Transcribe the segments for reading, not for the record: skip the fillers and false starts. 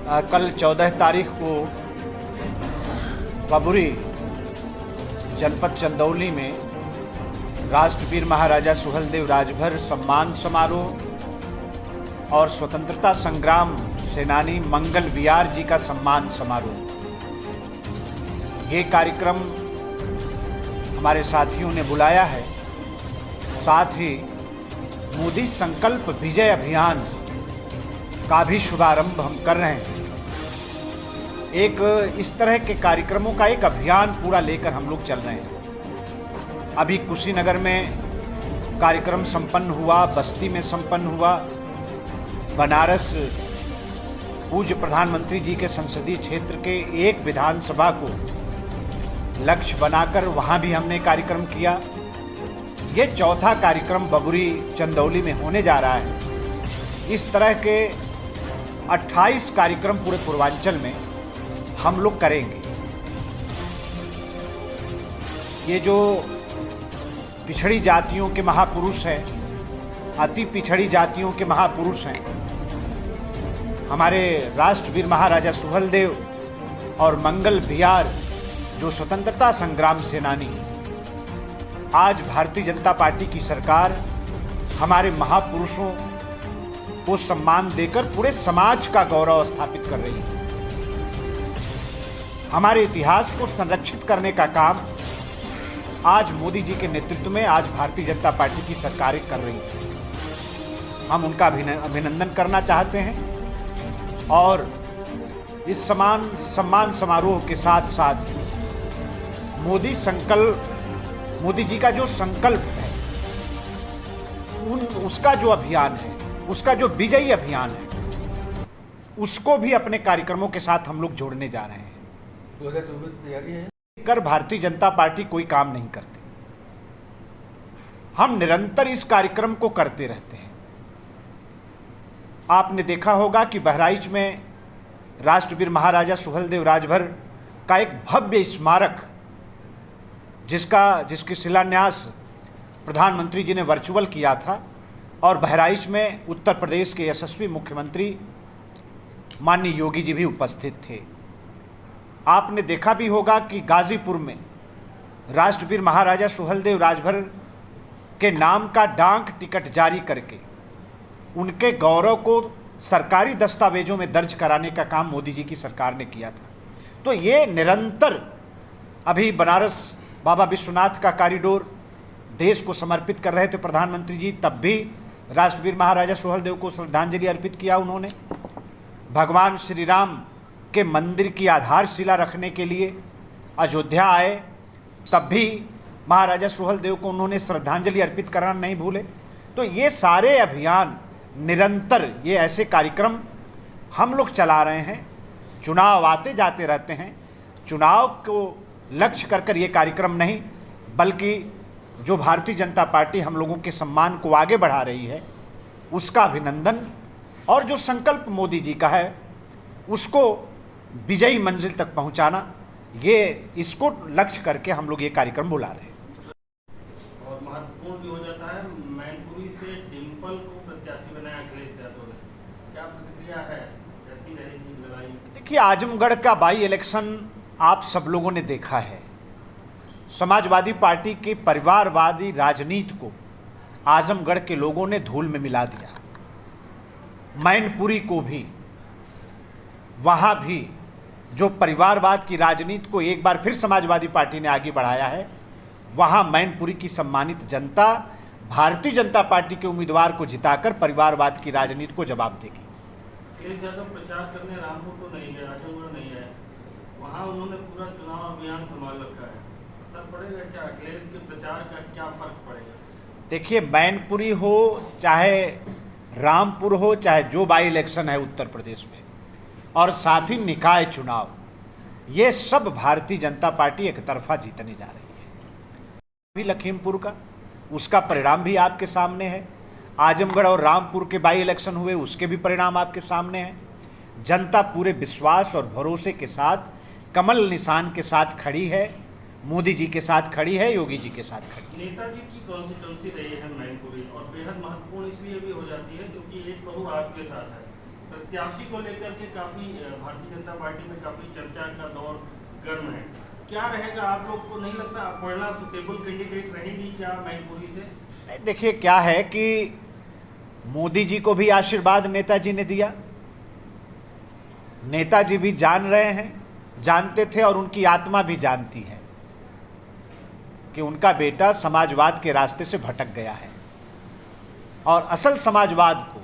कल 14 तारीख को बबुरी जनपद चंदौली में राष्ट्रवीर महाराजा सुहेलदेव राजभर सम्मान समारोह और स्वतंत्रता संग्राम सेनानी मंगल विहार जी का सम्मान समारोह, ये कार्यक्रम हमारे साथियों ने बुलाया है। साथ ही मोदी संकल्प विजय अभियान का भी शुभारंभ हम कर रहे हैं। एक इस तरह के कार्यक्रमों का एक अभियान पूरा लेकर हम लोग चल रहे हैं। अभी कुशीनगर में कार्यक्रम संपन्न हुआ, बस्ती में संपन्न हुआ, बनारस पूज्य प्रधानमंत्री जी के संसदीय क्षेत्र के एक विधानसभा को लक्ष्य बनाकर वहां भी हमने कार्यक्रम किया। ये चौथा कार्यक्रम बबुरी चंदौली में होने जा रहा है। इस तरह के 28 कार्यक्रम पूरे पूर्वांचल में हम लोग करेंगे। ये जो पिछड़ी जातियों के महापुरुष हैं, अति पिछड़ी जातियों के महापुरुष हैं, हमारे राष्ट्रवीर महाराजा सुहेलदेव और मंगल विहार जो स्वतंत्रता संग्राम सेनानी, आज भारतीय जनता पार्टी की सरकार हमारे महापुरुषों को सम्मान देकर पूरे समाज का गौरव स्थापित कर रही है। हमारे इतिहास को संरक्षित करने का काम आज मोदी जी के नेतृत्व में आज भारतीय जनता पार्टी की सरकारें कर रही है। हम उनका अभिनंदन करना चाहते हैं और इस सम्मान समारोह के साथ साथ मोदी जी का जो संकल्प है, उसका जो अभियान है, उसका जो विजयी अभियान है, उसको भी अपने कार्यक्रमों के साथ हम लोग जोड़ने जा रहे हैं। 2024 तैयारी है कर भारतीय जनता पार्टी कोई काम नहीं करती। हम निरंतर इस कार्यक्रम को करते रहते हैं। आपने देखा होगा कि बहराइच में राष्ट्रवीर महाराजा सुहेलदेव राजभर का एक भव्य स्मारक, जिसके शिलान्यास प्रधानमंत्री जी ने वर्चुअल किया था और बहराइच में उत्तर प्रदेश के यशस्वी मुख्यमंत्री माननीय योगी जी भी उपस्थित थे। आपने देखा भी होगा कि गाजीपुर में राष्ट्रवीर महाराजा सुहेलदेव राजभर के नाम का डाक टिकट जारी करके उनके गौरव को सरकारी दस्तावेजों में दर्ज कराने का काम मोदी जी की सरकार ने किया था। तो ये निरंतर, अभी बनारस बाबा विश्वनाथ का कॉरिडोर देश को समर्पित कर रहे थे प्रधानमंत्री जी, तब भी राष्ट्रवीर महाराजा सुहेलदेव को श्रद्धांजलि अर्पित किया उन्होंने। भगवान श्री राम के मंदिर की आधारशिला रखने के लिए अयोध्या आए, तब भी महाराजा सुहेलदेव को उन्होंने श्रद्धांजलि अर्पित करना नहीं भूले। तो ये सारे अभियान निरंतर, ये ऐसे कार्यक्रम हम लोग चला रहे हैं। चुनाव आते जाते रहते हैं, चुनाव को लक्ष्य कर ये कार्यक्रम नहीं, बल्कि जो भारतीय जनता पार्टी हम लोगों के सम्मान को आगे बढ़ा रही है, उसका अभिनंदन, और जो संकल्प मोदी जी का है उसको विजयी मंजिल तक पहुंचाना, ये इसको लक्ष्य करके हम लोग ये कार्यक्रम बुला रहे हैं। और महत्वपूर्ण भी हो जाता है, मैनपुरी से डिम्पल को प्रत्याशी बनाया अखिलेश यादव ने, क्या प्रतिक्रिया है, कैसी रहेगी लड़ाई? देखिए, आजमगढ़ का बाई इलेक्शन आप सब लोगों ने देखा है। समाजवादी पार्टी की परिवारवादी राजनीति को आजमगढ़ के लोगों ने धूल में मिला दिया। मैनपुरी को भी, वहाँ भी जो परिवारवाद की राजनीति को एक बार फिर समाजवादी पार्टी ने आगे बढ़ाया है, वहाँ मैनपुरी की सम्मानित जनता भारतीय जनता पार्टी के उम्मीदवार को जिताकर परिवारवाद की राजनीति को जवाब देगी। अखिलेश यादव प्रचार करने रामपुर तो नहीं गए, आजमगढ़ नहीं है, वहाँ उन्होंने पूरा चुनाव अभियान संभाल रखा है। असर पड़ेगा क्या अखिलेश के प्रचार का, क्या फर्क पड़ेगा? देखिए, मैनपुरी हो चाहे रामपुर हो, चाहे जो बाई इलेक्शन है उत्तर प्रदेश में, और साथ ही निकाय चुनाव, ये सब भारतीय जनता पार्टी एक तरफा जीतने जा रही है। अभी लखीमपुर का, उसका परिणाम भी आपके सामने है। आजमगढ़ और रामपुर के बाई इलेक्शन हुए, उसके भी परिणाम आपके सामने हैं। जनता पूरे विश्वास और भरोसे के साथ कमल निशान के साथ खड़ी है, मोदी जी के साथ खड़ी है, योगी जी के साथ खड़ी है। नेताजी की कॉन्स्टिट्यूंसी रही है मैनपुरी, और बेहद महत्वपूर्ण इसलिए भी हो जाती है क्योंकि एक बहू आपके साथ है, प्रत्याशी को लेकर के काफी भारतीय जनता पार्टी में काफी चर्चा का दौर गर्म है। क्या रहेगा, आप लोग को नहीं लगता अपर्णा सुटेबल कैंडिडेट रहेगी क्या मैनपुरी से? देखिए क्या है कि मोदी जी को भी आशीर्वाद नेताजी ने दिया, नेताजी भी जान रहे हैं, जानते थे और उनकी आत्मा भी जानती है कि उनका बेटा समाजवाद के रास्ते से भटक गया है और असल समाजवाद को,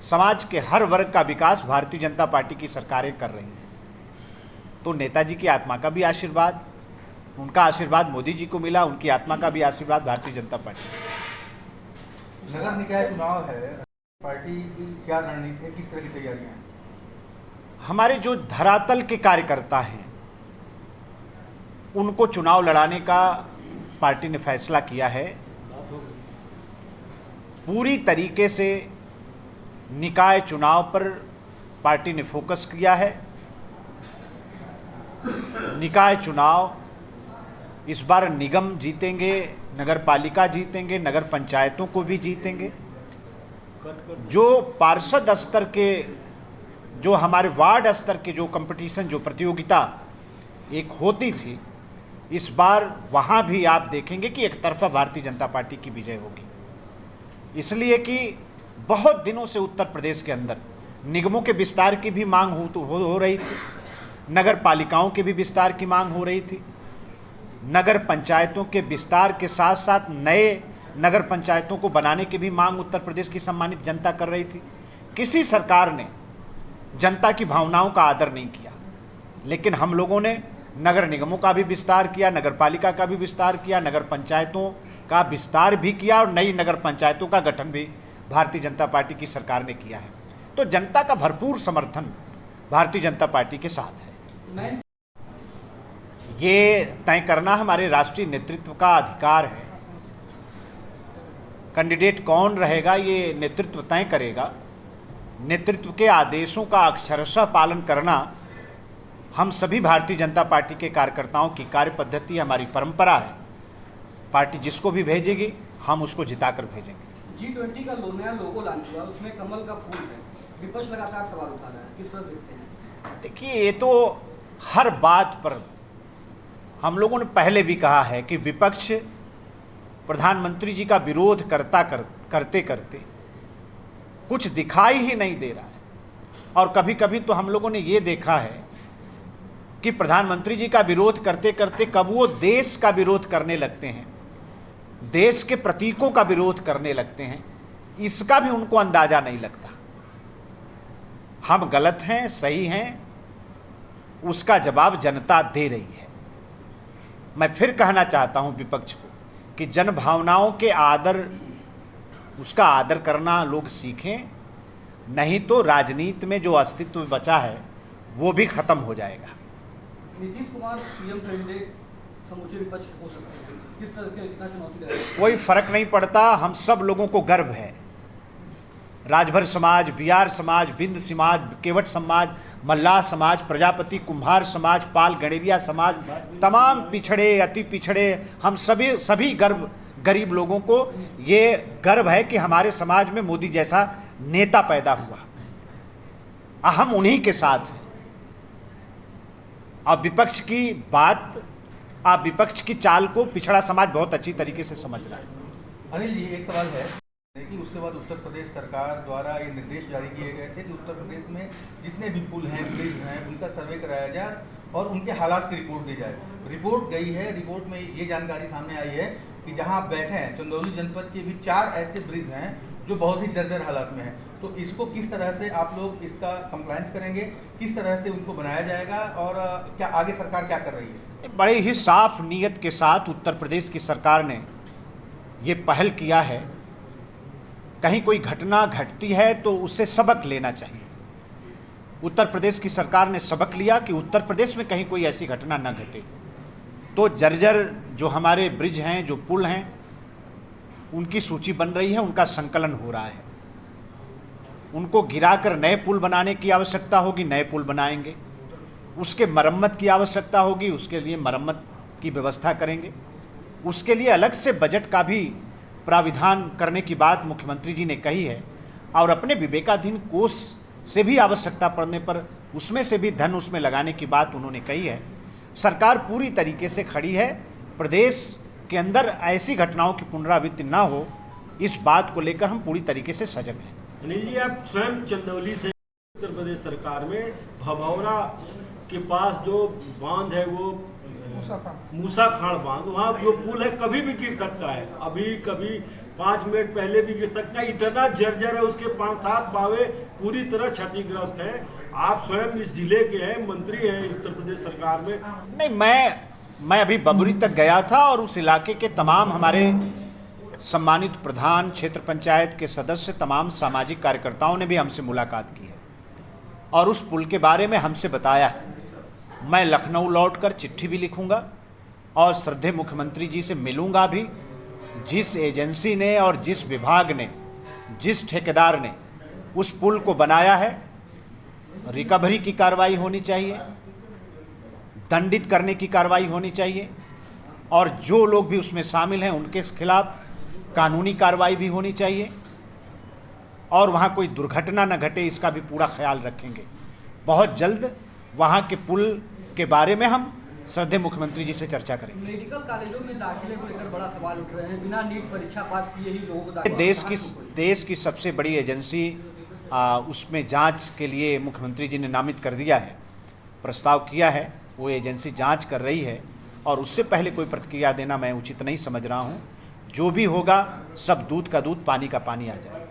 समाज के हर वर्ग का विकास भारतीय जनता पार्टी की सरकारें कर रही हैं। तो नेताजी की आत्मा का भी आशीर्वाद, उनका आशीर्वाद मोदी जी को मिला, उनकी आत्मा का भी आशीर्वाद भारतीय जनता पार्टी। नगर निकाय चुनाव है, पार्टी की क्या रणनीति है, किस तरह की तैयारियां हैं? हमारे जो धरातल के कार्यकर्ता हैं उनको चुनाव लड़ाने का पार्टी ने फैसला किया है। पूरी तरीके से निकाय चुनाव पर पार्टी ने फोकस किया है। निकाय चुनाव इस बार निगम जीतेंगे, नगर पालिका जीतेंगे, नगर पंचायतों को भी जीतेंगे। जो पार्षद स्तर के, जो हमारे वार्ड स्तर के जो कंपटीशन, जो प्रतियोगिता एक होती थी, इस बार वहाँ भी आप देखेंगे कि एक तरफा भारतीय जनता पार्टी की विजय होगी। इसलिए कि बहुत दिनों से उत्तर प्रदेश के अंदर निगमों के विस्तार की भी मांग हो रही थी, नगर पालिकाओं के भी विस्तार की मांग हो रही थी, नगर पंचायतों के विस्तार के साथ साथ नए नगर पंचायतों को बनाने की भी मांग उत्तर प्रदेश की सम्मानित जनता कर रही थी। किसी सरकार ने जनता की भावनाओं का आदर नहीं किया, लेकिन हम लोगों ने नगर निगमों का भी विस्तार किया, नगर पालिका का भी विस्तार किया, नगर पंचायतों का विस्तार भी किया और नई नगर पंचायतों का गठन भी भारतीय जनता पार्टी की सरकार ने किया है। तो जनता का भरपूर समर्थन भारतीय जनता पार्टी के साथ है। ये तय करना हमारे राष्ट्रीय नेतृत्व का अधिकार है। कैंडिडेट कौन रहेगा ये नेतृत्व तय करेगा। नेतृत्व के आदेशों का अक्षरशः पालन करना हम सभी भारतीय जनता पार्टी के कार्यकर्ताओं की कार्य पद्धति, हमारी परंपरा है। पार्टी जिसको भी भेजेगी हम उसको जिताकर भेजेंगे। G20 का नया लोगो लॉन्च हुआ, उसमें कमल का फूल है, विपक्ष लगातार सवाल उठा रहा है, किस तरह देखते हैं? देखिए, ये तो हर बात पर हम लोगों ने पहले भी कहा है कि विपक्ष प्रधानमंत्री जी का विरोध करते करते कुछ दिखाई ही नहीं दे रहा है। और कभी कभी तो हम लोगों ने ये देखा है कि प्रधानमंत्री जी का विरोध करते करते कब वो देश का विरोध करने लगते हैं, देश के प्रतीकों का विरोध करने लगते हैं, इसका भी उनको अंदाजा नहीं लगता। हम गलत हैं, सही हैं, उसका जवाब जनता दे रही है। मैं फिर कहना चाहता हूं विपक्ष को कि जन भावनाओं के आदर, उसका आदर करना लोग सीखें, नहीं तो राजनीति में जो अस्तित्व बचा है वो भी खत्म हो जाएगा। नीतीश कुमार पीएम कैंडिडेट समूचे विपक्ष हो सकते हैं, किस तरह के इतना चुनौती रहेगी? कोई फर्क नहीं पड़ता, हम सब लोगों को गर्व है। राजभर समाज, बिहार समाज, बिंद समाज, केवट समाज, मल्लाह समाज, प्रजापति कुम्हार समाज, पाल गणेरिया समाज, तमाम पिछड़े, अति पिछड़े, हम सभी गरीब लोगों को ये गर्व है कि हमारे समाज में मोदी जैसा नेता पैदा हुआ। हम उन्हीं के साथ हैं। अब विपक्ष की बात, आप विपक्ष की चाल को पिछड़ा समाज बहुत अच्छी तरीके से समझ रहा है। अनिल जी, एक सवाल है कि उसके बाद उत्तर प्रदेश सरकार द्वारा ये निर्देश जारी किए गए थे कि उत्तर प्रदेश में जितने भी पुल हैं, ब्रिज हैं, उनका सर्वे कराया जाए और उनके हालात की रिपोर्ट दी जाए। रिपोर्ट गई है, रिपोर्ट में ये जानकारी सामने आई है कि जहां आप बैठे हैं, चंदौली जनपद के भी 4 ऐसे ब्रिज हैं जो बहुत ही जर्जर हालात में हैं। तो इसको किस तरह से आप लोग इसका कंप्लायंस करेंगे, किस तरह से उनको बनाया जाएगा और क्या आगे सरकार क्या कर रही है? बड़े ही साफ नीयत के साथ उत्तर प्रदेश की सरकार ने ये पहल किया है। कहीं कोई घटना घटती है तो उससे सबक लेना चाहिए। उत्तर प्रदेश की सरकार ने सबक लिया कि उत्तर प्रदेश में कहीं कोई ऐसी घटना न घटे। तो जर्जर जो हमारे ब्रिज हैं, जो पुल हैं, उनकी सूची बन रही है, उनका संकलन हो रहा है। उनको गिराकर नए पुल बनाने की आवश्यकता होगी, नए पुल बनाएंगे। उसके मरम्मत की आवश्यकता होगी, उसके लिए मरम्मत की व्यवस्था करेंगे। उसके लिए अलग से बजट का भी प्राविधान करने की बात मुख्यमंत्री जी ने कही है और अपने विवेकाधीन कोष से भी आवश्यकता पड़ने पर उसमें से भी धन उसमें लगाने की बात उन्होंने कही है। सरकार पूरी तरीके से खड़ी है, प्रदेश के अंदर ऐसी घटनाओं की पुनरावृत्ति ना हो, इस बात को लेकर हम पूरी तरीके से सजग हैं। अनिल जी, आप स्वयं चंदौली से उत्तर प्रदेश सरकार में भभौरा के पास जो बांध है वो मूसा खाड़ बांध, वहाँ जो पुल है कभी भी गिर सकता है, अभी कभी 5 मिनट पहले भी गिर सकता है, इतना जर्जर है, उसके 5-7 बावे पूरी तरह क्षतिग्रस्त हैं। आप स्वयं इस जिले के हैं, मंत्री हैं उत्तर प्रदेश सरकार में। नहीं, मैं अभी बबरी तक गया था और उस इलाके के तमाम हमारे सम्मानित प्रधान, क्षेत्र पंचायत के सदस्य, तमाम सामाजिक कार्यकर्ताओं ने भी हमसे मुलाकात की है और उस पुल के बारे में हमसे बताया। मैं लखनऊ लौटकर चिट्ठी भी लिखूंगा और श्रद्धेय मुख्यमंत्री जी से मिलूंगा भी। जिस एजेंसी ने और जिस विभाग ने, जिस ठेकेदार ने उस पुल को बनाया है, रिकवरी की कार्रवाई होनी चाहिए, दंडित करने की कार्रवाई होनी चाहिए और जो लोग भी उसमें शामिल हैं उनके खिलाफ कानूनी कार्रवाई भी होनी चाहिए और वहाँ कोई दुर्घटना न घटे, इसका भी पूरा ख्याल रखेंगे। बहुत जल्द वहाँ के पुल के बारे में हम श्रद्धेय मुख्यमंत्री जी से चर्चा करेंगे। मेडिकल कॉलेजों में दाखिले को लेकर बड़ा सवाल उठ रहे हैं, बिना नीट परीक्षा पास किए ही लोगों को दाखिला। देश की सबसे बड़ी एजेंसी उसमें जांच के लिए मुख्यमंत्री जी ने नामित कर दिया है, प्रस्ताव किया है, वो एजेंसी जांच कर रही है और उससे पहले कोई प्रतिक्रिया देना मैं उचित नहीं समझ रहा हूँ। जो भी होगा सब दूध का दूध, पानी का पानी आ जाए।